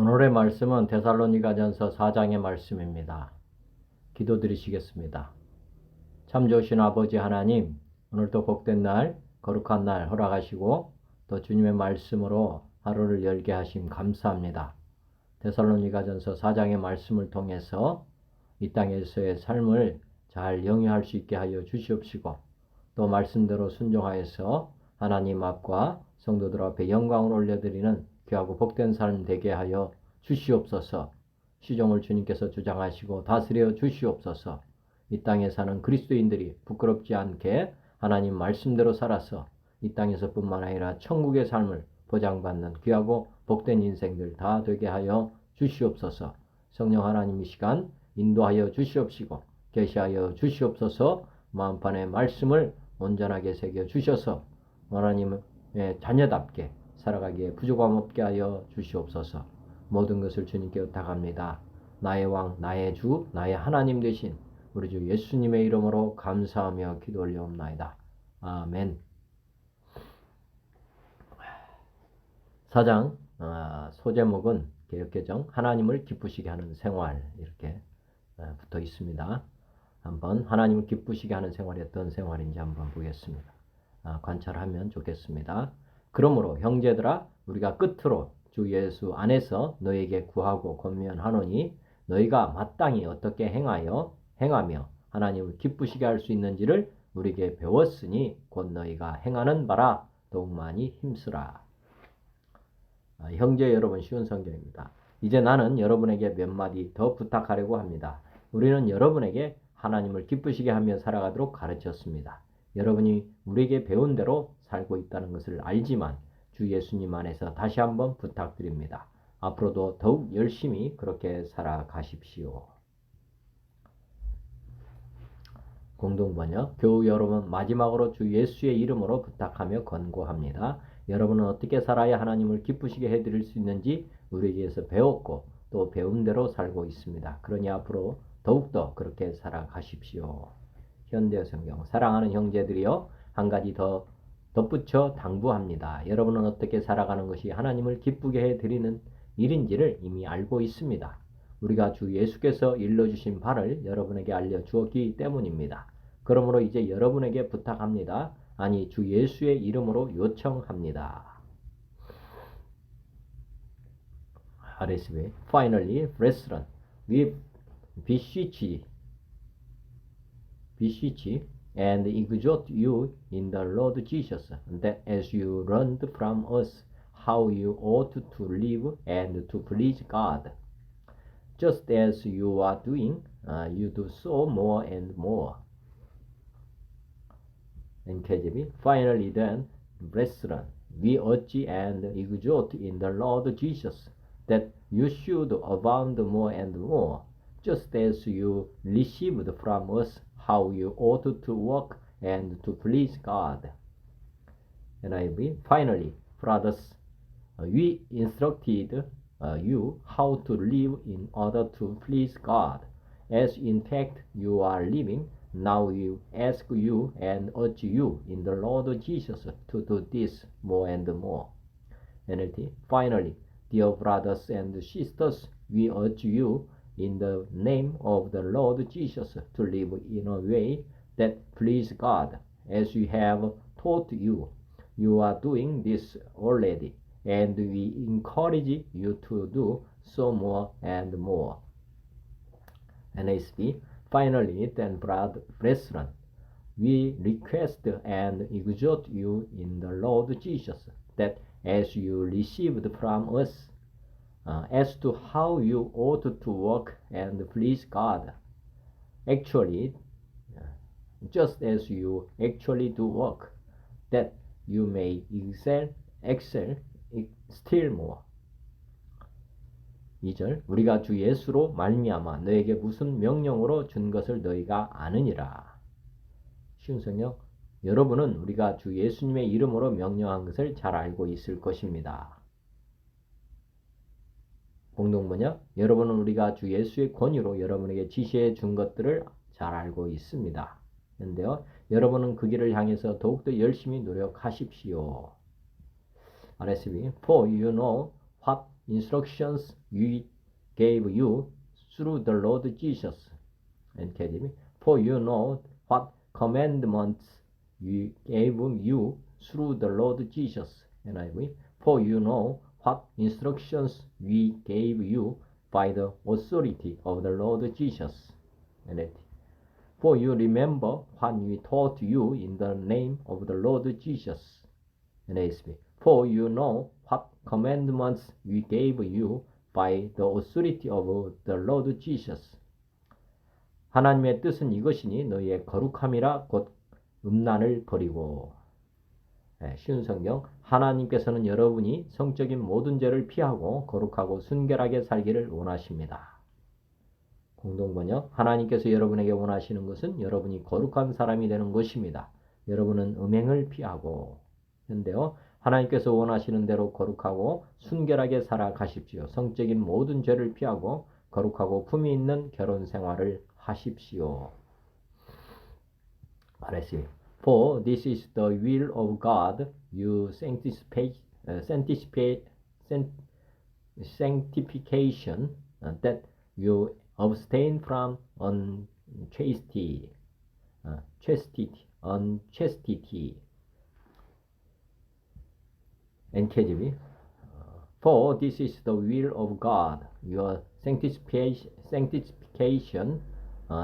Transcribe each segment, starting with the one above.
오늘의 말씀은 데살로니가전서 4장의 말씀입니다. 기도드리시겠습니다. 참 좋으신 아버지 하나님, 오늘도 복된 날, 거룩한 날 허락하시고 또 주님의 말씀으로 하루를 열게 하심 감사합니다. 데살로니가전서 4장의 말씀을 통해서 이 땅에서의 삶을 잘 영위할 수 있게 하여 주시옵시고 또 말씀대로 순종하여서 하나님 앞과 성도들 앞에 영광을 올려드리는 귀하고 복된 삶 되게 하여 주시옵소서. 시종을 주님께서 주장하시고 다스려 주시옵소서. 이 땅에 사는 그리스도인들이 부끄럽지 않게 하나님 말씀대로 살아서 이 땅에서뿐만 아니라 천국의 삶을 보장받는 귀하고 복된 인생들 다 되게 하여 주시옵소서. 성령 하나님 이 시간 인도하여 주시옵시고 계시하여 주시옵소서. 마음판의 말씀을 온전하게 새겨 주셔서 하나님의 자녀답게 살아가기에 부족함 없게 하여 주시옵소서. 모든 것을 주님께 의탁합니다. 나의 왕, 나의 주, 나의 하나님 되신 우리 주 예수님의 이름으로 감사하며 기도 올려옵나이다. 아멘. 4장 소제목은 개역개정 하나님을 기쁘시게 하는 생활 이렇게 붙어 있습니다. 한번 하나님을 기쁘시게 하는 생활이 어떤 생활인지 한번 보겠습니다. 관찰하면 좋겠습니다. 그러므로 형제들아 우리가 끝으로 주 예수 안에서 너에게 구하고 권면하노니 너희가 마땅히 어떻게 행하며 하나님을 기쁘시게 할 수 있는지를 우리에게 배웠으니 곧 너희가 행하는 바라 더욱 많이 힘쓰라. 형제 여러분, 쉬운 성경입니다. 이제 나는 여러분에게 몇 마디 더 부탁하려고 합니다. 우리는 여러분에게 하나님을 기쁘시게 하며 살아가도록 가르쳤습니다. 여러분이 우리에게 배운 대로 살고 있다는 것을 알지만 주 예수님 안에서 다시 한번 부탁드립니다. 앞으로도 더욱 열심히 그렇게 살아가십시오. 공동번역, 교우 여러분 마지막으로 주 예수의 이름으로 부탁하며 권고합니다. 여러분은 어떻게 살아야 하나님을 기쁘시게 해드릴 수 있는지 우리에게서 배웠고 또 배운 대로 살고 있습니다. 그러니 앞으로 더욱더 그렇게 살아가십시오. 현대 성경, 사랑하는 형제들이여 한 가지 더 덧붙여 당부합니다. 여러분은 어떻게 살아가는 것이 하나님을 기쁘게 해드리는 일인지를 이미 알고 있습니다. 우리가 주 예수께서 일러주신 바를 여러분에게 알려주었기 때문입니다. 그러므로 이제 여러분에게 부탁합니다. 아니 주 예수의 이름으로 요청합니다. RSV Finally, brethren, we beseech and exhort you in the Lord Jesus, that as you learned from us how you ought to live and to please God, just as you are doing, you do so more and more. NKJV Finally then, brethren, we urge and exhort in the Lord Jesus, that you should abound more and more, just as you received from us how you ought to walk and to please God. NIV Finally, brothers, we instructed you how to live in order to please God, as in fact you are living. Now we ask you and urge you in the Lord Jesus to do this more and more. NLT Finally, dear brothers and sisters, we urge you in the name of the Lord Jesus to live in a way that please God, as we have taught you. You are doing this already, and we encourage you to do so more and more. NASB Finally, then, brethren, we request and exhort you in the Lord Jesus, that as you received from us, as to how you ought to walk and please God, actually, just as you actually do work, that you may excel still more. 2절 우리가 주 예수로 말미암아 너에게 무슨 명령으로 준 것을 너희가 아느니라. 쉬운 성경, 여러분은 우리가 주 예수님의 이름으로 명령한 것을 잘 알고 있을 것입니다. 공동번역, 여러분은 우리가 주 예수의 권위로 여러분에게 지시해 준 것들을 잘 알고 있습니다. 그런데요, 여러분은 그 길을 향해서 더욱더 열심히 노력하십시오. RSV For you know what instructions we gave you through the Lord Jesus. NKJV. For you know what commandments we gave you through the Lord Jesus. NIV. For you know what instructions we gave you by the authority of the Lord Jesus. NLT. For you remember what we taught you in the name of the Lord Jesus. NASB. For you know what commandments we gave you by the authority of the Lord Jesus. 하나님의 뜻은 이것이니 너희의 거룩함이라 곧 음란을 버리고. 쉬운 성경. 하나님께서는 여러분이 성적인 모든 죄를 피하고 거룩하고 순결하게 살기를 원하십니다. 공동번역. 하나님께서 여러분에게 원하시는 것은 여러분이 거룩한 사람이 되는 것입니다. 여러분은 음행을 피하고. 현대어. 하나님께서 원하시는 대로 거룩하고 순결하게 살아가십시오. 성적인 모든 죄를 피하고 거룩하고 품위 있는 결혼 생활을 하십시오. 말했습니다. For this is the will of God, you sanctification, that you abstain from unchastity. NKJV. For this is the will of God, your sanctification,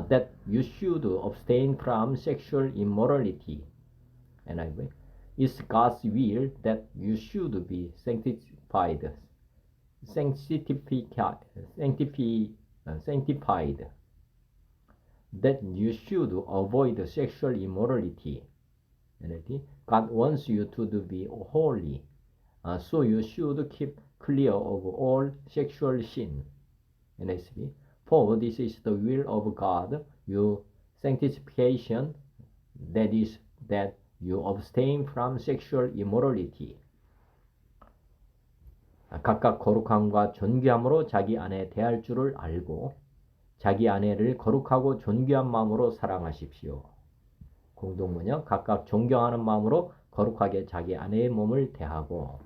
that you should abstain from sexual immorality. NIV. It's God's will that you should be sanctified. That you should avoid sexual immorality. NLT. God wants you to be holy. So you should keep clear of all sexual sin. NSB. For this is the will of God, your sanctification, that is, that you abstain from sexual immorality. 각각 거룩함과 존귀함으로 자기 아내 대할 줄을 알고 자기 아내를 거룩하고 존귀한 마음으로 사랑하십시오. 공동문역. 각각 존경하는 마음으로 거룩하게 자기 아내의 몸을 대하고.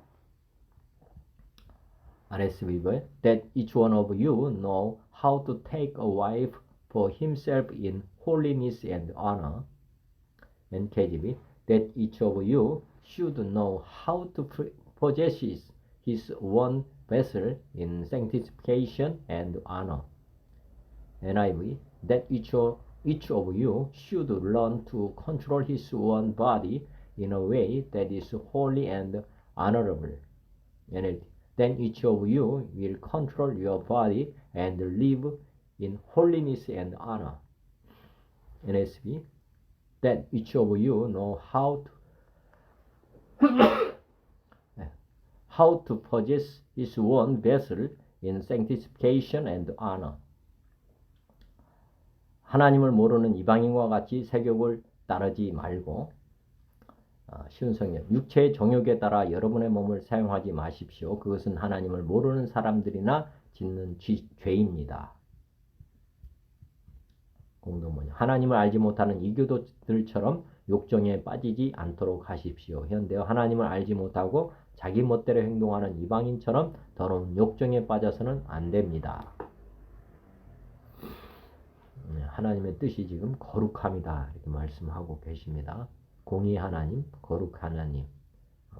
RSV. That each one of you know how to take a wife for himself in holiness and honor. NKJV. That each of you should know how to possess his own vessel in sanctification and honor. NIV. That each of you should learn to control his own body in a way that is holy and honorable. NLT. Then each of you will control your body and live in holiness and honor. NSB. That each of you know how to possess his own vessel in sanctification and honor. 하나님을 모르는 이방인과 같이 세욕을 따르지 말고. 쉬운 성경. 육체의 정욕에 따라 여러분의 몸을 사용하지 마십시오. 그것은 하나님을 모르는 사람들이나 짓는 죄입니다. 공동번역. 하나님을 알지 못하는 이교도들처럼 욕정에 빠지지 않도록 하십시오. 현대어. 하나님을 알지 못하고 자기 멋대로 행동하는 이방인처럼 더러운 욕정에 빠져서는 안 됩니다. 하나님의 뜻이 지금 거룩함이다 이렇게 말씀하고 계십니다. 공의 하나님, 거룩 하나님,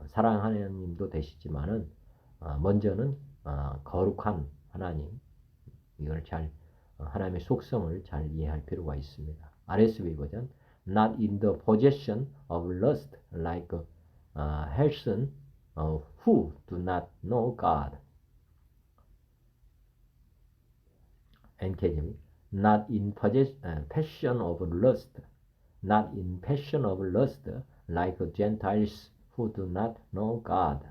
사랑 하나님도 되시지만은 먼저는 거룩한 하나님, 이걸 잘 하나님의 속성을 잘 이해할 필요가 있습니다. RSV 버전. Not in the possession of lust like heathen who do not know God. NKJV. Not in passion of lust. Not in passion of lust like Gentiles who do not know God.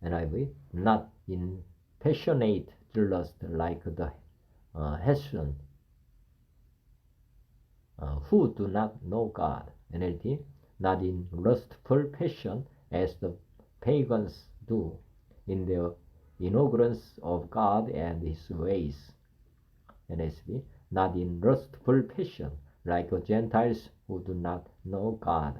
NIV. Not in passionate lust like the heathen who do not know God. NLT. Not in lustful passion as the pagans do in their ignorance of God and His ways. NSB. Not in lustful passion like Gentiles who do not know God.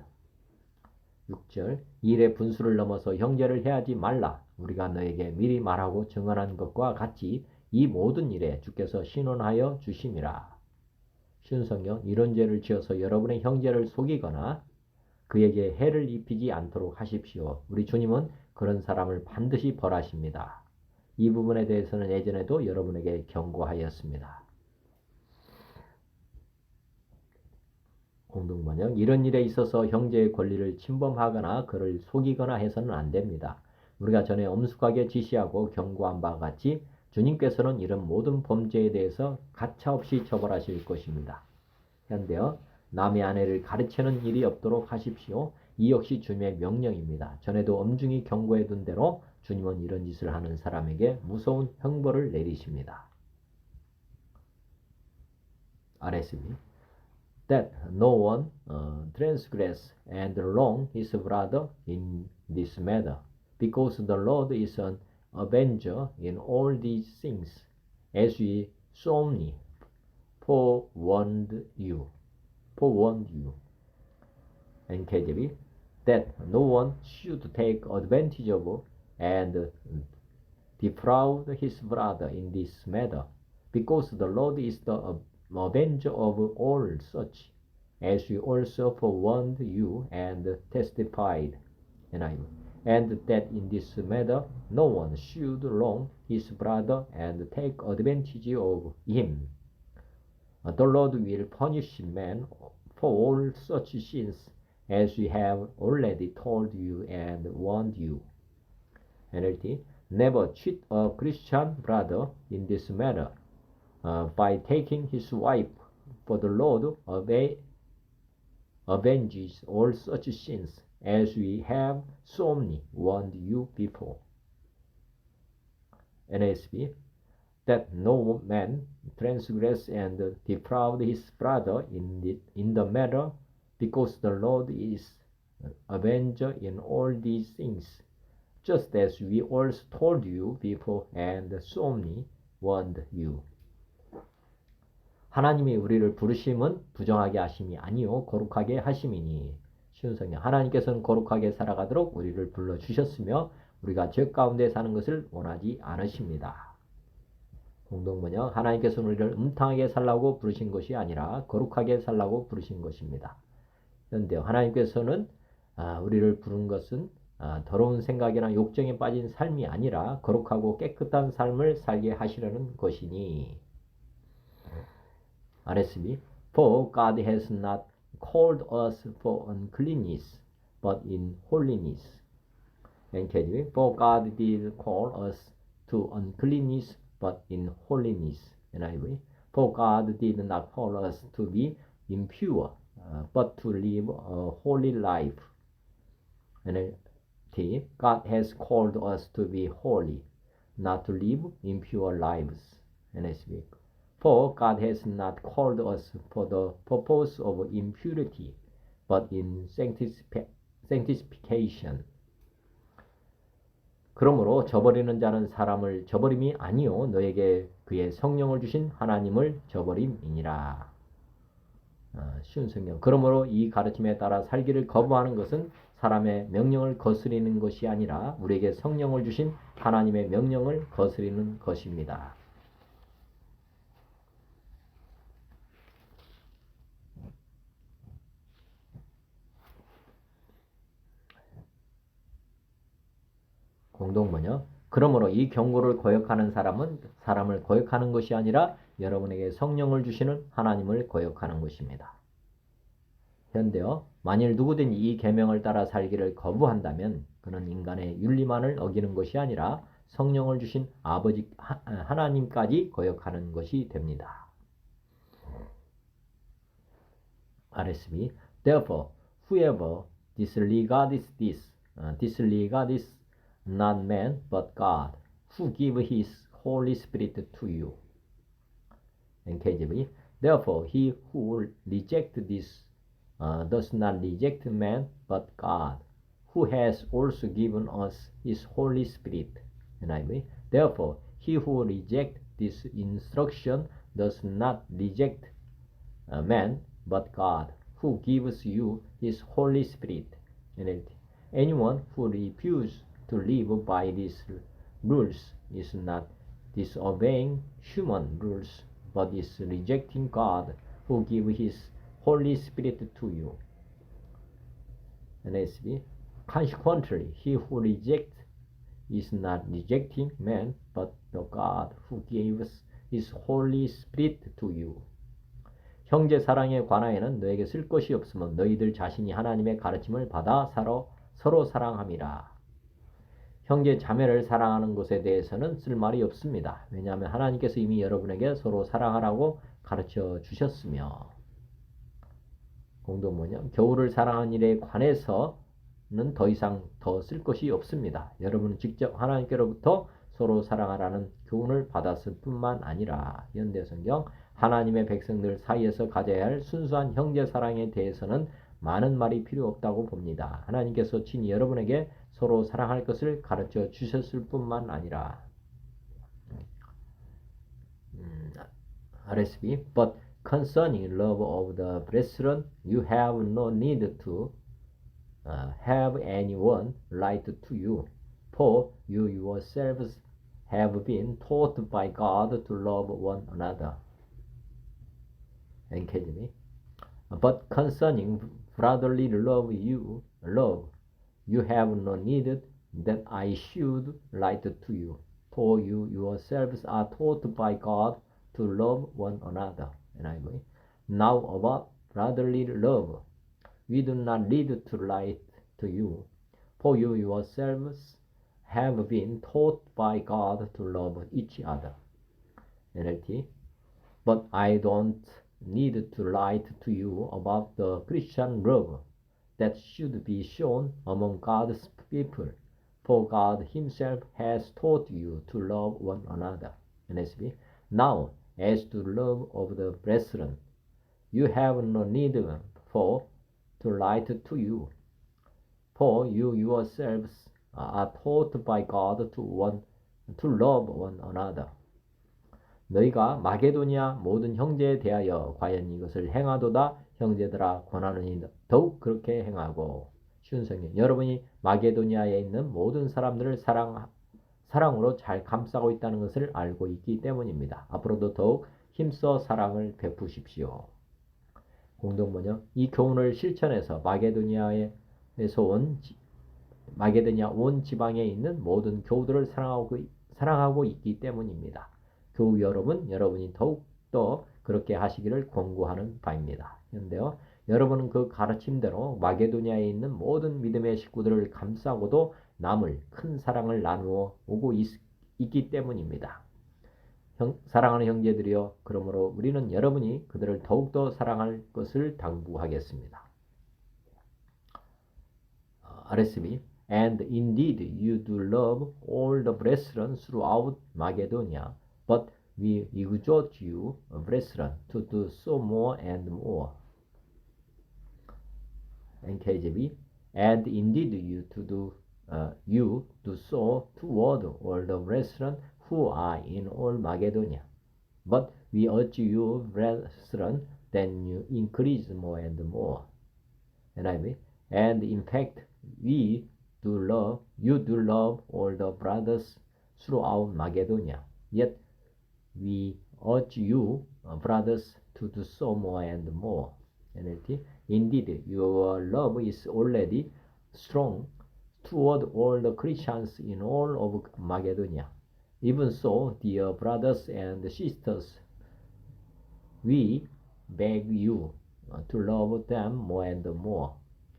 6절 일의 분수를 넘어서 형제를 해하지 말라. 우리가 너에게 미리 말하고 증언한 것과 같이 이 모든 일에 주께서 신원하여 주심이라. 쉬운 성경 이런 죄를 지어서 여러분의 형제를 속이거나 그에게 해를 입히지 않도록 하십시오. 우리 주님은 그런 사람을 반드시 벌하십니다. 이 부분에 대해서는 예전에도 여러분에게 경고하였습니다. 공동번역 이런 일에 있어서 형제의 권리를 침범하거나 그를 속이거나 해서는 안 됩니다. 우리가 전에 엄숙하게 지시하고 경고한 바와 같이 주님께서는 이런 모든 범죄에 대해서 가차없이 처벌하실 것입니다. 현대어 남의 아내를 가르치는 일이 없도록 하십시오. 이 역시 주님의 명령입니다. 전에도 엄중히 경고해 둔 대로 주님은 이런 짓을 하는 사람에게 무서운 형벌을 내리십니다. RSV That no one transgress and wrong his brother in this matter, because the Lord is an avenger in all these things, as we solemnly forewarned you. NKJV That no one should take advantage of and defraud his brother in this matter, because the Lord is the avenger of all such, as we also forewarned you and testified, and that in this matter no one should wrong his brother and take advantage of him. The Lord will punish men for all such sins, as we have already told you and warned you. NLT Never cheat a Christian brother in this matter by taking his wife, for the Lord avenges all such sins, as we have solemnly warned you before. NASB That no man transgress and defraud his brother in the matter, because the Lord is avenger in all these things, just as we also told you before and solemnly warned you. 하나님이 우리를 부르심은 부정하게 하심이 아니요 거룩하게 하심이니. 쉬운 성경 하나님께서는 거룩하게 살아가도록 우리를 불러주셨으며 우리가 죄 가운데 사는 것을 원하지 않으십니다. 공동번역 하나님께서는 우리를 음탕하게 살라고 부르신 것이 아니라 거룩하게 살라고 부르신 것입니다. 그런데 하나님께서는 우리를 부른 것은 더러운 생각이나 욕정에 빠진 삶이 아니라 거룩하고 깨끗한 삶을 살게 하시려는 것이니. RSV For God has not called us for uncleanness, but in holiness. NKJV For God did call us to uncleanness, but in holiness. NIV For God did not call us to be impure, but to live a holy life. NLT God has called us to be holy, not to live impure lives. NSV For God has not called us for the purpose of impurity, but in sanctification. 그러므로 저버리는 자는 사람을 저버림이 아니요 너에게 그의 성령을 주신 하나님을 저버림이니라. 쉬운 성경. 그러므로 이 가르침에 따라 살기를 거부하는 것은 사람의 명령을 거스리는 것이 아니라 우리에게 성령을 주신 하나님의 명령을 거스리는 것입니다. 공동번역 그러므로 이 경고를 거역하는 사람은 사람을 거역하는 것이 아니라 여러분에게 성령을 주시는 하나님을 거역하는 것입니다. 현대어 만일 누구든지 이 계명을 따라 살기를 거부한다면 그는 인간의 윤리만을 어기는 것이 아니라 성령을 주신 아버지 하나님까지 거역하는 것이 됩니다. RSV Therefore, whoever disregards not man but God, who give his Holy Spirit to you. NKJV Therefore, he who rejects this does not reject man but God, who has also given us his Holy Spirit. NIV Therefore, he who rejects this instruction does not reject man but God, who gives you his Holy Spirit. NLT Anyone who refuses to live by these rules is not disobeying human rules, but is rejecting God who gives His Holy Spirit to you. NSB. Consequently, he who rejects is not rejecting man, but the God who gives His Holy Spirit to you. 형제 사랑에 관하여는 너에게 쓸 것이 없으면 너희들 자신이 하나님의 가르침을 받아 서로 사랑함이라. 형제 자매를 사랑하는 것에 대해서는 쓸 말이 없습니다. 왜냐하면 하나님께서 이미 여러분에게 서로 사랑하라고 가르쳐 주셨으며. 공동번역. 겨울을 사랑하는 일에 관해서는 더 이상 더 쓸 것이 없습니다. 여러분은 직접 하나님께로부터 서로 사랑하라는 교훈을 받았을 뿐만 아니라 현대성경 하나님의 백성들 사이에서 가져야 할 순수한 형제 사랑에 대해서는 많은 말이 필요 없다고 봅니다. 하나님께서 친히 여러분에게 서로 사랑할 것을 가르쳐 주셨을 뿐만 아니라 RSV But concerning love of the brethren you have no need to have anyone write to you, for you yourselves have been taught by God to love one another. NKJV. But concerning brotherly love you have no need that I should write to you, for you yourselves are taught by God to love one another. NIV. Now about brotherly love, we do not need to write to you, for you yourselves have been taught by God to love each other. NLT. But I don't need to write to you about the Christian love that should be shown among God's people, for God Himself has taught you to love one another. NSB. Now, as to love of the brethren, you have no need to write to you, for you yourselves are taught by God to love one another. 너희가 마게도니아 모든 형제에 대하여 과연 이것을 행하도다 형제들아 권하느니 더욱 그렇게 행하고. 쉬운 성경. 여러분이 마게도니아에 있는 모든 사람들을 사랑으로 잘 감싸고 있다는 것을 알고 있기 때문입니다. 앞으로도 더욱 힘써 사랑을 베푸십시오. 공동번역. 이 교훈을 실천해서 마게도니아 온 지방에 있는 모든 교우들을 사랑하고 있기 때문입니다. 교우 여러분이 더욱더 그렇게 하시기를 권고하는 바입니다. 그런데요, 여러분은 그 가르침대로 마게도니아에 있는 모든 믿음의 식구들을 감싸고도 남을 큰 사랑을 나누어 오고 있기 때문입니다. 사랑하는 형제들이여, 그러므로 우리는 여러분이 그들을 더욱더 사랑할 것을 당부하겠습니다. RSV. And indeed you do love all the brethren throughout Macedonia, but we exhort you, brethren, to do so more and more. NKJV. And indeed you do so toward all the brethren who are in all Macedonia. But we urge you, brethren, that you increase more and more. NIV. And in fact, you do love all the brothers throughout Macedonia. Yet we urge you, brothers, to do so more and more. NLT. Indeed, your love is already strong toward all the Christians in all of Macedonia. Even so, dear brothers and sisters, we beg you to love them more and more.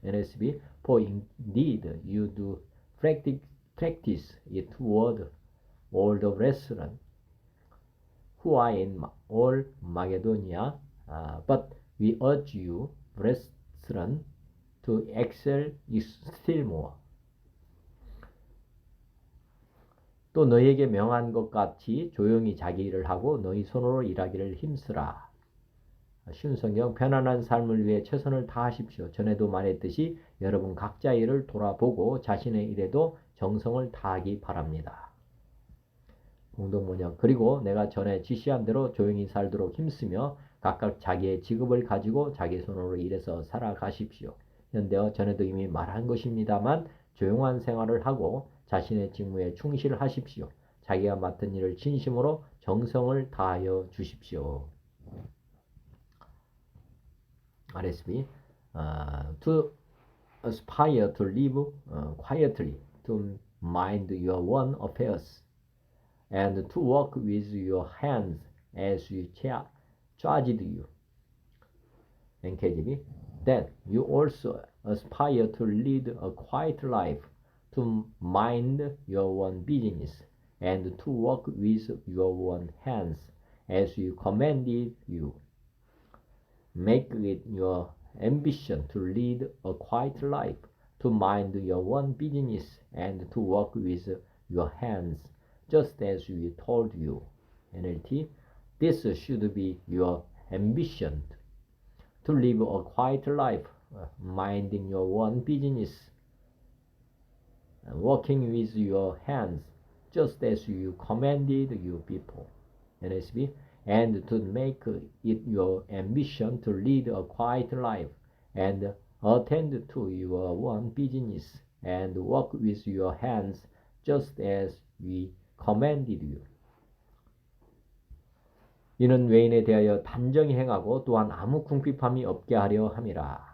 NSB. For indeed you do practice it toward all the brethren who are in all Macedonia, but we urge you, brethren, to excel still more. 또 너희에게 명한 것 같이 조용히 자기 일을 하고 너희 손으로 일하기를 힘쓰라. 쉬운 성경. 편안한 삶을 위해 최선을 다하십시오. 전에도 말했듯이 여러분 각자 일을 돌아보고 자신의 일에도 정성을 다하기 바랍니다. 공동번역. 그리고 내가 전에 지시한 대로 조용히 살도록 힘쓰며 각각 자기의 직업을 가지고 자기 손으로 일해서 살아가십시오. 현대어. 전에도 이미 말한 것입니다만 조용한 생활을 하고 자신의 직무에 충실하십시오. 자기가 맡은 일을 진심으로 정성을 다하여 주십시오. RSB to aspire to live quietly, to mind your own affairs, and to work with your hands as you charged you. NKGB, that you also aspire to lead a quiet life, to mind your own business, and to work with your own hands as you commanded you. Make it your ambition to lead a quiet life, to mind your own business, and to work with your hands, just as we told you. NLT, this should be your ambition, to live a quiet life, minding your own business, working with your hands, just as you commanded you before. NSB, and to make it your ambition to lead a quiet life and attend to your own business and work with your hands just as we commanded you. 이는 외인에 대하여 단정히 행하고 또한 아무 궁핍함이 없게 하려 함이라.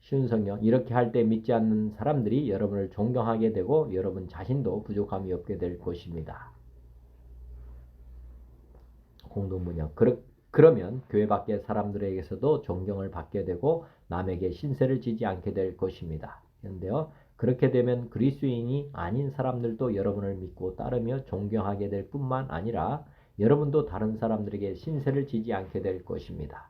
쉬운 성경, 이렇게 할 때 믿지 않는 사람들이 여러분을 존경하게 되고 여러분 자신도 부족함이 없게 될 것입니다. 공동번역, 그러면 교회 밖의 사람들에게서도 존경을 받게 되고 남에게 신세를 지지 않게 될 것입니다. 그런데요, 그렇게 되면 그리스도인이 아닌 사람들도 여러분을 믿고 따르며 존경하게 될 뿐만 아니라 여러분도 다른 사람들에게 신세를 지지 않게 될 것입니다.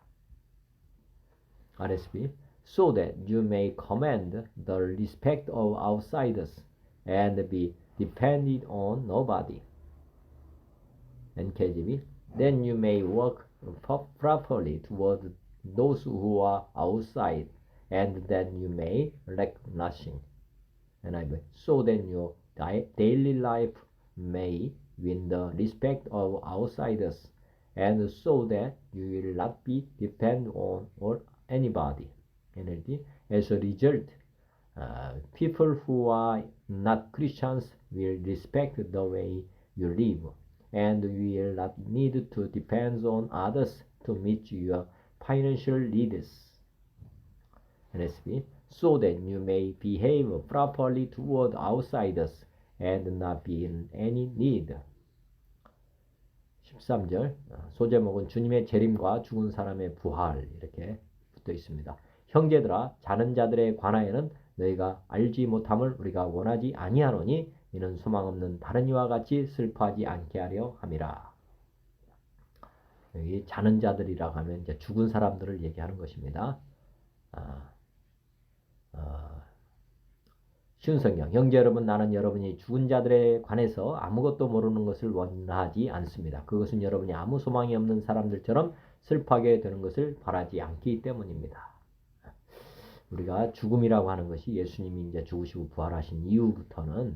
RSB, so that you may command the respect of outsiders and be depended on nobody. NKGB, then you may work properly toward those who are outside, and then you may lack nothing. NIV, so then your daily life may win the respect of outsiders, and so that you will not be dependent on or anybody. NLT, as a result, people who are not Christians will respect the way you live, and you will not need to depend on others to meet your financial needs. NSB, so that you may behave properly toward outsiders and not be in any need. 13절, 소제목은 주님의 재림과 죽은 사람의 부활, 이렇게 붙어 있습니다. 형제들아, 자는 자들에 관하여는 너희가 알지 못함을 우리가 원하지 아니하노니 이는 소망 없는 다른 이와 같이 슬퍼하지 않게 하려 함이라. 여기 자는 자들이라고 하면 이제 죽은 사람들을 얘기하는 것입니다. 쉬운 성경, 형제 여러분, 나는 여러분이 죽은 자들에 관해서 아무것도 모르는 것을 원하지 않습니다. 그것은 여러분이 아무 소망이 없는 사람들처럼 슬퍼하게 되는 것을 바라지 않기 때문입니다. 우리가 죽음이라고 하는 것이 예수님이 이제 죽으시고 부활하신 이후부터는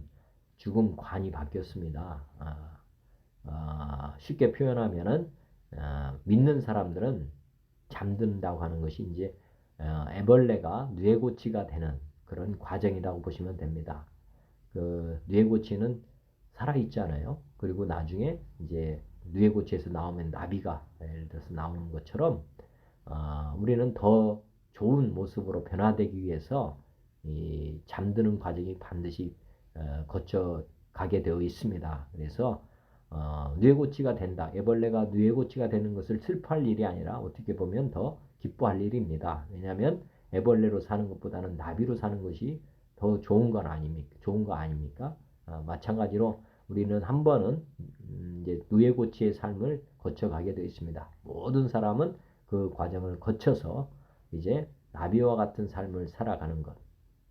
죽음관이 바뀌었습니다. 쉽게 표현하면은 믿는 사람들은 잠든다고 하는 것이 이제 애벌레가 뇌고치가 되는 그런 과정이라고 보시면 됩니다. 그 뇌고치는 살아있잖아요. 그리고 나중에 이제 뇌고치에서 나오면 나비가 예를 들어서 나오는 것처럼 우리는 더 좋은 모습으로 변화되기 위해서 이 잠드는 과정이 반드시 거쳐가게 되어 있습니다. 그래서 뇌고치가 된다. 애벌레가 뇌고치가 되는 것을 슬퍼할 일이 아니라 어떻게 보면 더 기뻐할 일입니다. 왜냐하면 애벌레로 사는 것보다는 나비로 사는 것이 더 좋은 건 아닙니까? 좋은 거 아닙니까? 마찬가지로 우리는 한 번은 이제 뇌고치의 삶을 거쳐가게 되어 있습니다. 모든 사람은 그 과정을 거쳐서 이제 나비와 같은 삶을 살아가는 것,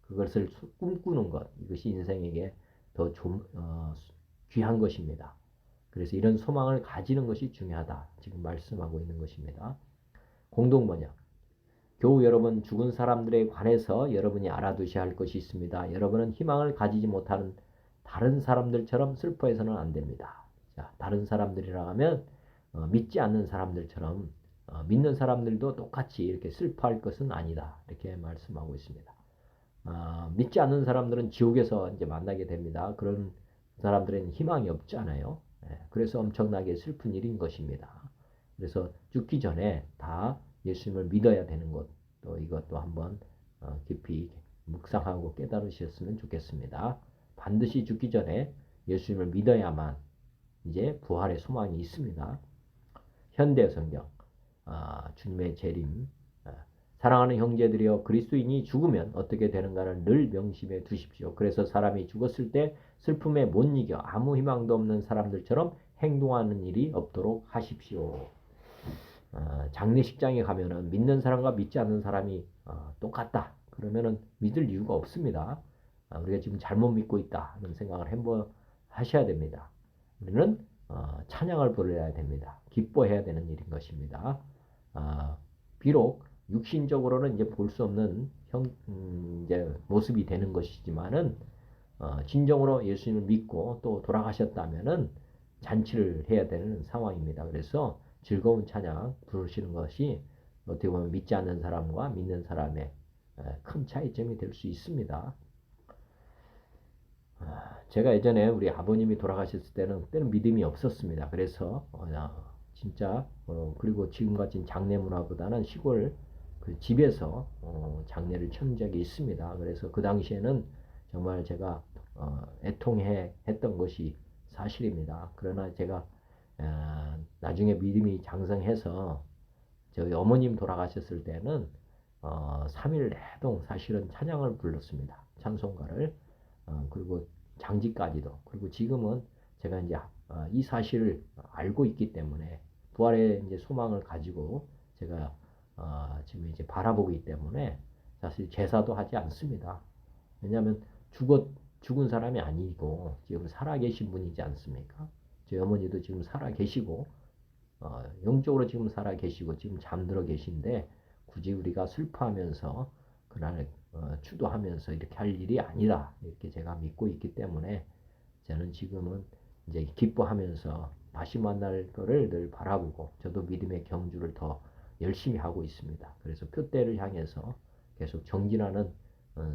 그것을 꿈꾸는 것, 이것이 인생에게 더 귀한 것입니다. 그래서 이런 소망을 가지는 것이 중요하다. 지금 말씀하고 있는 것입니다. 공동번역, 교우 여러분, 죽은 사람들에 관해서 여러분이 알아두셔야 할 것이 있습니다. 여러분은 희망을 가지지 못하는 다른 사람들처럼 슬퍼해서는 안 됩니다. 자, 다른 사람들이라 하면 믿지 않는 사람들처럼 믿는 사람들도 똑같이 이렇게 슬퍼할 것은 아니다. 이렇게 말씀하고 있습니다. 믿지 않는 사람들은 지옥에서 이제 만나게 됩니다. 그런 사람들에는 희망이 없잖아요. 그래서 엄청나게 슬픈 일인 것입니다. 그래서 죽기 전에 다 예수님을 믿어야 되는 것, 또 이것도 한번 깊이 묵상하고 깨달으셨으면 좋겠습니다. 반드시 죽기 전에 예수님을 믿어야만 이제 부활의 소망이 있습니다. 현대 성경, 주님의 재림, 사랑하는 형제들이여 그리스도인이 죽으면 어떻게 되는가를 늘 명심해 두십시오. 그래서 사람이 죽었을 때 슬픔에 못 이겨 아무 희망도 없는 사람들처럼 행동하는 일이 없도록 하십시오. 장례식장에 가면은 믿는 사람과 믿지 않는 사람이 똑같다. 그러면은 믿을 이유가 없습니다. 우리가 지금 잘못 믿고 있다 하는 생각을 한번 하셔야 됩니다. 우리는 찬양을 부르어야 됩니다. 기뻐해야 되는 일인 것입니다. 비록 육신적으로는 이제 볼 수 없는 이제 모습이 되는 것이지만은 진정으로 예수님을 믿고 또 돌아가셨다면은 잔치를 해야 되는 상황입니다. 그래서 즐거운 찬양 부르시는 것이 어떻게 보면 믿지 않는 사람과 믿는 사람의 큰 차이점이 될 수 있습니다. 제가 예전에 우리 아버님이 돌아가셨을 때는 그때는 믿음이 없었습니다. 그래서 진짜 그리고 지금같이 장례 문화보다는 시골 그 집에서 장례를 치른 적이 있습니다. 그래서 그 당시에는 정말 제가 애통해 했던 것이 사실입니다. 그러나 제가 나중에 믿음이 장성해서 저희 어머님 돌아가셨을 때는 3일 내동 사실은 찬양을 불렀습니다. 찬송가를. 그리고 장지까지도. 그리고 지금은 제가 이제 이 사실을 알고 있기 때문에 부활의 이제 소망을 가지고 제가 지금 이제 바라보기 때문에 사실 제사도 하지 않습니다. 왜냐하면 죽은 사람이 아니고 지금 살아계신 분이지 않습니까? 저희 어머니도 지금 살아계시고 영적으로 지금 살아계시고 지금 잠들어 계신데 굳이 우리가 슬퍼하면서 그날 추도하면서 이렇게 할 일이 아니라 이렇게 제가 믿고 있기 때문에 저는 지금은 이제 기뻐하면서 다시 만날 거를 늘 바라보고 저도 믿음의 경주를 더 열심히 하고 있습니다. 그래서 표대를 향해서 계속 정진하는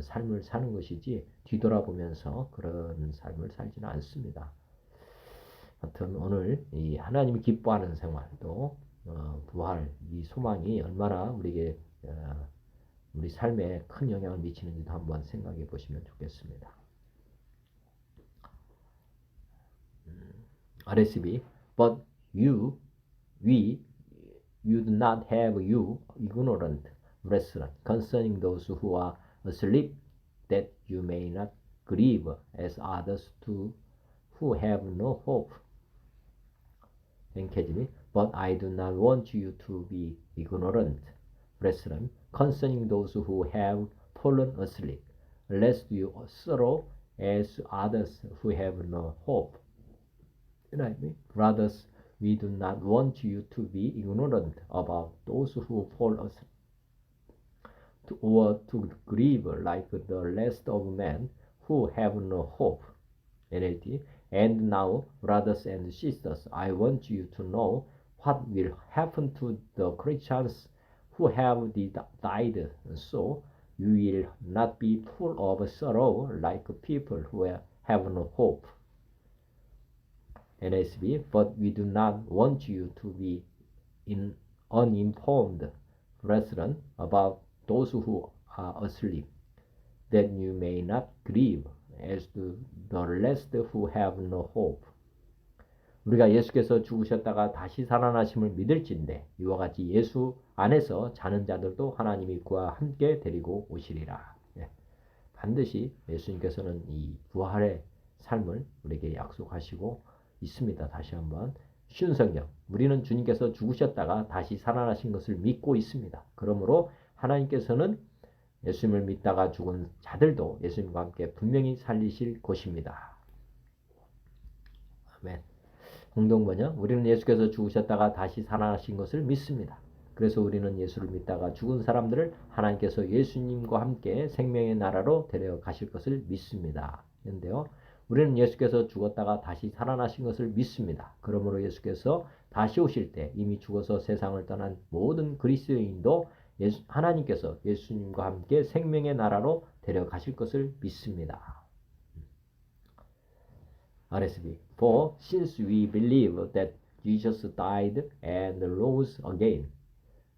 삶을 사는 것이지 뒤돌아보면서 그런 삶을 살지는 않습니다. 하여튼 오늘 이 하나님이 기뻐하는 생활 또 부활 이 소망이 얼마나 우리에게 우리 삶에 큰 영향을 미치는지도 한번 생각해 보시면 좋겠습니다. RSB But you do not have you ignorant brethren concerning those who are asleep that you may not grieve as others too who have no hope. NKJV But I do not want you to be ignorant, brethren, concerning those who have fallen asleep, lest you sorrow as others who have no hope. Brothers, we do not want you to be ignorant about those who fall asleep, or to grieve like the rest of men who have no hope. NLT. And now, brothers and sisters, I want you to know what will happen to the Christians who have died, so you will not be full of sorrow like people who have no hope. NSB, but we do not want you to be uninformed, brethren, about those who are asleep, that you may not grieve as do the rest who have no hope. 우리가 예수께서 죽으셨다가 다시 살아나심을 믿을진데 이와 같이 예수 안에서 자는 자들도 하나님이 그와 함께 데리고 오시리라. 반드시 예수님께서는 이 부활의 삶을 우리에게 약속하시고 있습니다. 다시 한번 쉬운 성경. 우리는 주님께서 죽으셨다가 다시 살아나신 것을 믿고 있습니다. 그러므로 하나님께서는 예수님을 믿다가 죽은 자들도 예수님과 함께 분명히 살리실 것입니다. 아멘. 공동번역. 우리는 예수께서 죽으셨다가 다시 살아나신 것을 믿습니다. 그래서 우리는 예수를 믿다가 죽은 사람들을 하나님께서 예수님과 함께 생명의 나라로 데려가실 것을 믿습니다. 그런데요. 우리는 예수께서 죽었다가 다시 살아나신 것을 믿습니다. 그러므로 예수께서 다시 오실 때 이미 죽어서 세상을 떠난 모든 그리스도인도 하나님께서 예수님과 함께 생명의 나라로 데려가실 것을 믿습니다. RSV. For since we believe that Jesus died and rose again,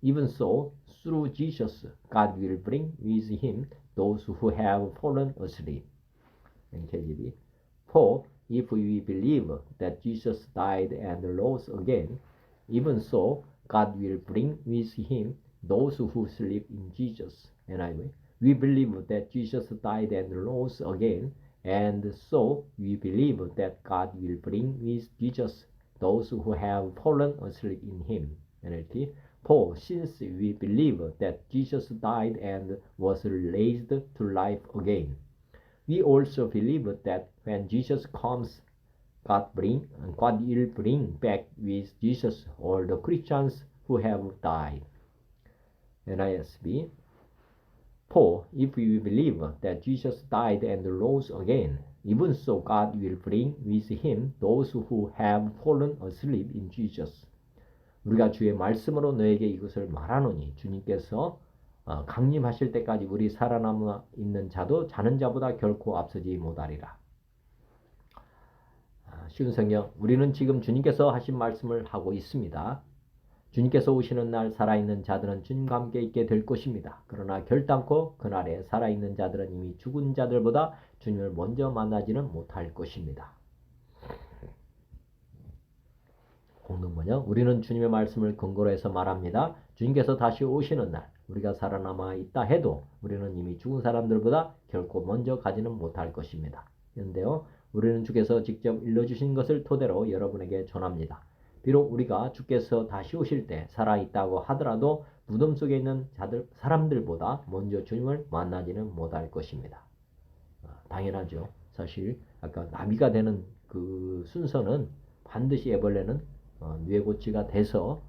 even so, through Jesus, God will bring with him those who have fallen asleep. NKJV. For if we believe that Jesus died and rose again, even so, God will bring with him those who sleep in Jesus. NIV. We believe that Jesus died and rose again, and so we believe that God will bring with Jesus those who have fallen asleep in him. NLT. For since we believe that Jesus died and was raised to life again, we also believe that when Jesus comes, God will bring back with Jesus all the Christians who have died. NISB. For if we believe that Jesus died and rose again, even so God will bring with him those who have fallen asleep in Jesus. 우리가 주의 말씀으로 너에게 이것을 말하노니 주님께서 강림하실 때까지 우리 살아남아 있는 자도 자는 자보다 결코 앞서지 못하리라. 쉬운 성경. 우리는 지금 주님께서 하신 말씀을 하고 있습니다. 주님께서 오시는 날 살아있는 자들은 주님과 함께 있게 될 것입니다. 그러나 결단코 그날에 살아있는 자들은 이미 죽은 자들보다 주님을 먼저 만나지는 못할 것입니다. 공동번역. 우리는 주님의 말씀을 근거로 해서 말합니다. 주님께서 다시 오시는 날 우리가 살아남아 있다 해도 우리는 이미 죽은 사람들보다 결코 먼저 가지는 못할 것입니다. 그런데요, 우리는 주께서 직접 일러주신 것을 토대로 여러분에게 전합니다. 비록 우리가 주께서 다시 오실 때 살아있다고 하더라도 무덤 속에 있는 사람들보다 먼저 주님을 만나지는 못할 것입니다. 당연하죠. 사실 아까 나비가 되는 그 순서는 반드시 애벌레는 뇌고치가 돼서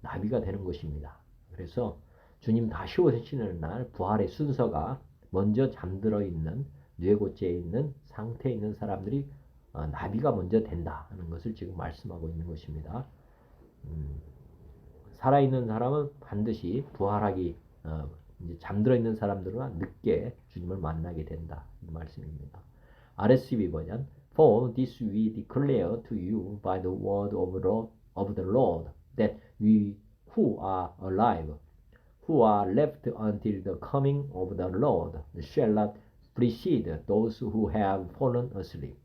나비가 되는 것입니다. 그래서 주님 다시 오시는 날 부활의 순서가 먼저 잠들어 있는 뇌고치에 있는 상태에 있는 사람들이 나비가 먼저 된다 하는 것을 지금 말씀하고 있는 것입니다. 살아있는 사람은 반드시 부활하기 이제 잠들어 있는 사람들은 늦게 주님을 만나게 된다 이 말씀입니다. RSV 버전. For this we declare to you by the word of the Lord, that we who are alive, who are left until the coming of the Lord, shall not precede those who have fallen asleep.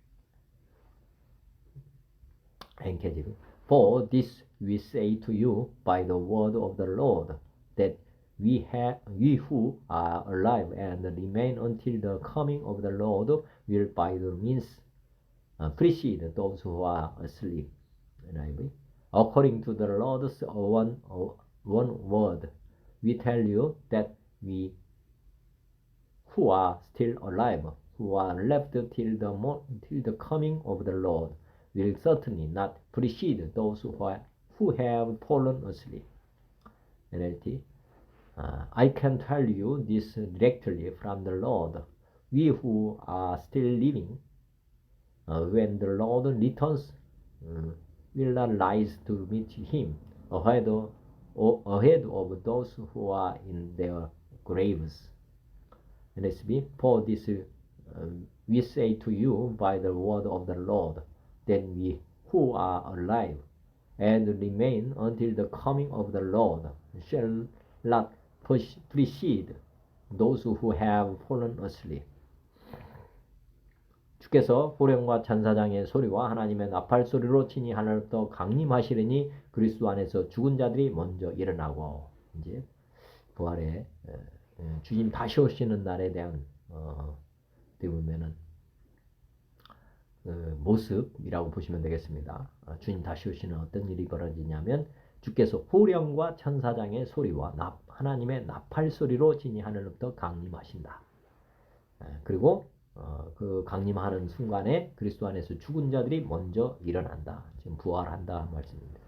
NKJV. For this we say to you by the word of the Lord, that we who are alive and remain until the coming of the Lord will by the means precede those who are asleep. NIV. According to the Lord's one word, we tell you that we who are still alive, who are left till the coming of the Lord, will certainly not precede those who have fallen asleep. NLT. I can tell you this directly from the Lord. We who are still living, when the Lord returns, will not rise to meet him ahead of those who are in their graves. NSB. For this we say to you by the word of the Lord, that we who are alive and remain until the coming of the Lord shall not precede those who have fallen asleep. 주께서 호령과 천사장의 소리와 하나님의 나팔 소리로 친히 하늘부터 강림하시리니 그리스도 안에서 죽은 자들이 먼저 일어나고. 이제 부활의 주님 다시 오시는 날에 대한 어떻게 보면은 모습이라고 보시면 되겠습니다. 주님 다시 오시는 어떤 일이 벌어지냐면 주께서 호령과 천사장의 소리와 하나님의 나팔 소리로 진히 하늘로부터 강림하신다. 그리고 그 강림하는 순간에 그리스도 안에서 죽은 자들이 먼저 일어난다. 지금 부활한다 말씀입니다.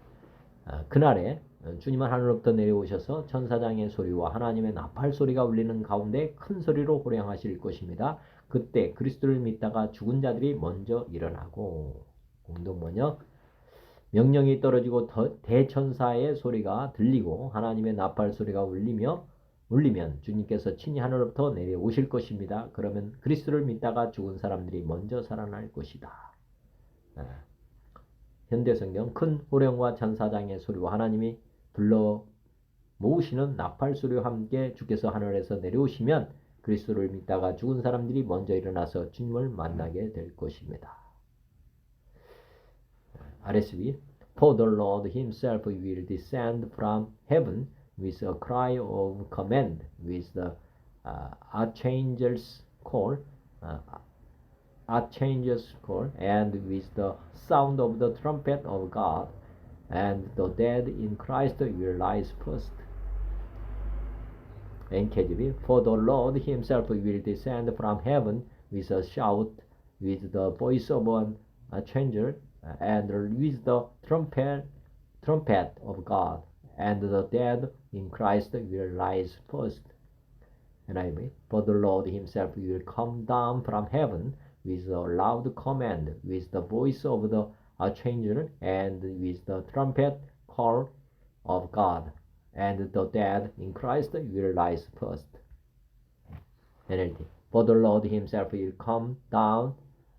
그날에 주님은 하늘로부터 내려오셔서 천사장의 소리와 하나님의 나팔 소리가 울리는 가운데 큰 소리로 호령하실 것입니다. 그때 그리스도를 믿다가 죽은 자들이 먼저 일어나고. 공동번역. 명령이 떨어지고 대천사의 소리가 들리고 하나님의 나팔 소리가 울리며 울리면 주님께서 친히 하늘로부터 내려오실 것입니다. 그러면 그리스도를 믿다가 죽은 사람들이 먼저 살아날 것이다. 현대성경 큰 호령과 천사장의 소리와 하나님이 불러 모으시는 나팔 소리와 함께 주께서 하늘에서 내려오시면 그리스도를 믿다가 죽은 사람들이 먼저 일어나서 주님을 만나게 될 것입니다. RSV For the Lord himself will descend from heaven with a cry of command, with the archangel's call, and with the sound of the trumpet of God, and the dead in Christ will rise first. NKJV For the Lord himself will descend from heaven with a shout, with the voice of an archangel, and with the trumpet of God, and the dead in Christ will rise first. NIV For the Lord himself will come down from heaven with a loud command, with the voice of the archangel, and with the trumpet call of God, and the dead in Christ will rise first. NLT For the Lord himself will come down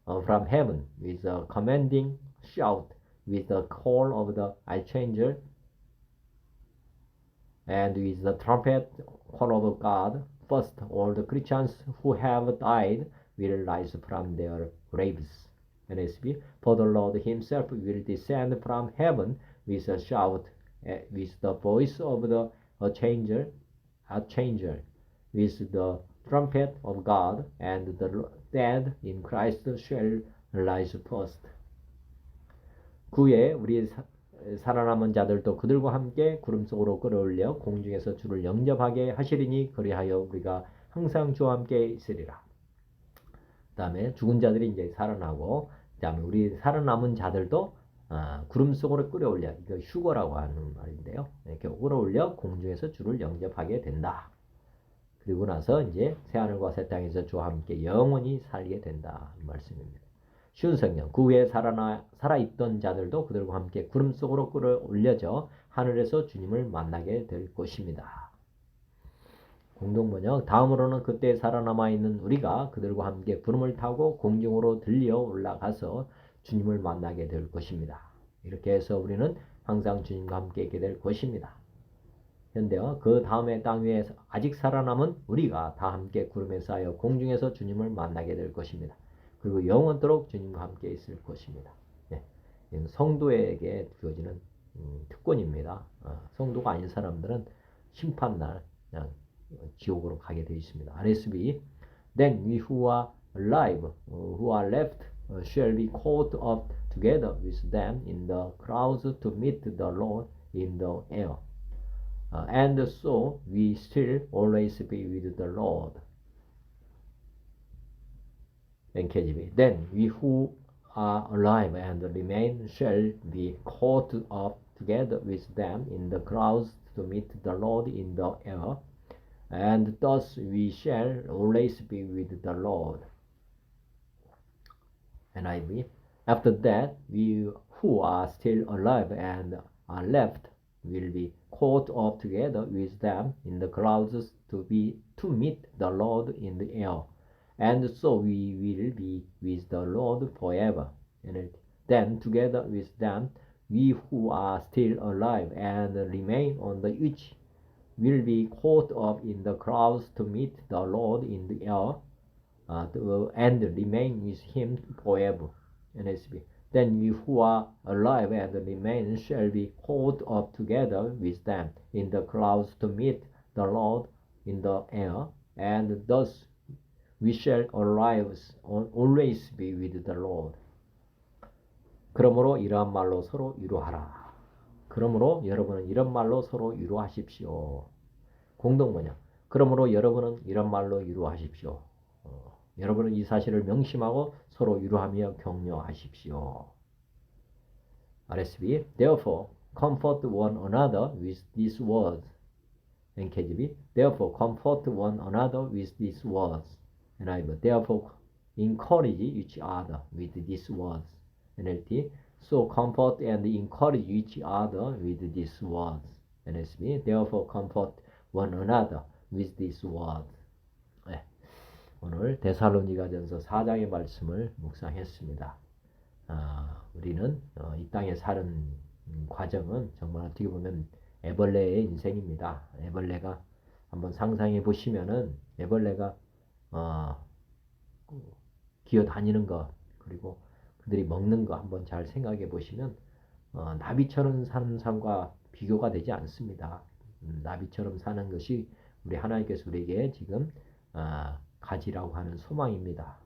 from heaven with a commanding shout, with the call of the archangel, and with the trumpet call of God. First, all the Christians who have died will rise from their graves. NSB For the Lord himself will descend from heaven with a shout, with the voice of the archangel, with the trumpet of God, and the dead in Christ shall rise first. 그에 우리 살아남은 자들도 그들과 함께 구름 속으로 끌어올려 공중에서 주를 영접하게 하시리니 그리하여 우리가 항상 주와 함께 있으리라. 그 다음에 죽은 자들이 이제 살아나고, 그 다음에 우리 살아남은 자들도 구름 속으로 끌어올려, 이거 휴거라고 하는 말인데요. 이렇게 끌어올려 공중에서 주를 영접하게 된다. 그리고 나서 이제 새하늘과 새 땅에서 주와 함께 영원히 살게 된다. 이 말씀입니다. 쉬운 성경 그 후에 살아있던 자들도 그들과 함께 구름 속으로 끌어올려져 하늘에서 주님을 만나게 될 것입니다. 공동번역 다음으로는 그때 살아남아있는 우리가 그들과 함께 구름을 타고 공중으로 들려 올라가서 주님을 만나게 될 것입니다. 이렇게 해서 우리는 항상 주님과 함께 있게 될 것입니다. 현대와 그 다음에 땅 위에 아직 살아남은 우리가 다 함께 구름에 쌓여 공중에서 주님을 만나게 될 것입니다. 그리고 영원토록 주님과 함께 있을 것입니다. 네. 성도에게 주어지는 특권입니다. 성도가 아닌 사람들은 심판날 그냥 지옥으로 가게 되어 있습니다. RSV Then we who are alive, who are left, shall be caught up together with them in the clouds to meet the Lord in the air. And so we still always be with the Lord. NKJV Then we who are alive and remain shall be caught up together with them in the clouds to meet the Lord in the air. And thus we shall always be with the Lord. NIV After that, we who are still alive and are left will be caught up together with them in the clouds to meet the Lord in the air. And so we will be with the Lord forever. And then together with them, we who are still alive and remain on the earth will be caught up in the clouds to meet the Lord in the air, and remain with him forever. NSB Then we who are alive and remain shall be caught up together with them in the clouds to meet the Lord in the air, and thus we shall always be with the Lord. 그러므로 이러한 말로 서로 위로하라. 그러므로 여러분은 이런 말로 서로 위로하십시오. 공동번역. 그러므로 여러분은 이런 말로 위로하십시오. 여러분은 이 사실을 명심하고 서로 위로하며 격려하십시오. RSV Therefore comfort one another with these words. NKJV Therefore comfort one another with these words. NIV Therefore encourage each other with these words. NLT So comfort and encourage each other with these words. NSB Therefore comfort one another with this word. 네, 오늘 데살로니가전서 4장의 말씀을 묵상했습니다. 우리는 이 땅에 사는 과정은 정말 어떻게 보면 애벌레의 인생입니다. 애벌레가 한번 상상해 보시면은 애벌레가 기어 다니는 것, 그리고 그들이 먹는 거 한번 잘 생각해 보시면 나비처럼 사는 삶과 비교가 되지 않습니다. 나비처럼 사는 것이 우리 하나님께서 우리에게 지금 가지라고 하는 소망입니다.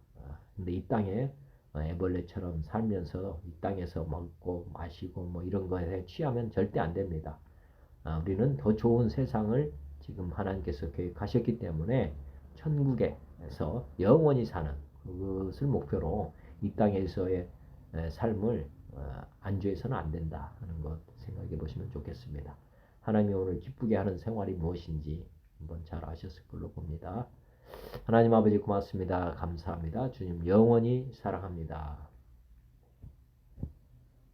근데 이 땅에 애벌레처럼 살면서 이 땅에서 먹고 마시고 뭐 이런 거에 취하면 절대 안 됩니다. 우리는 더 좋은 세상을 지금 하나님께서 계획하셨기 때문에 천국에서 영원히 사는 그것을 목표로 이 땅에서의 삶을 안주해서는 안 된다 하는 것 생각해 보시면 좋겠습니다. 하나님이 오늘 기쁘게 하는 생활이 무엇인지 한번 잘 아셨을 걸로 봅니다. 하나님 아버지 고맙습니다. 감사합니다. 주님 영원히 사랑합니다.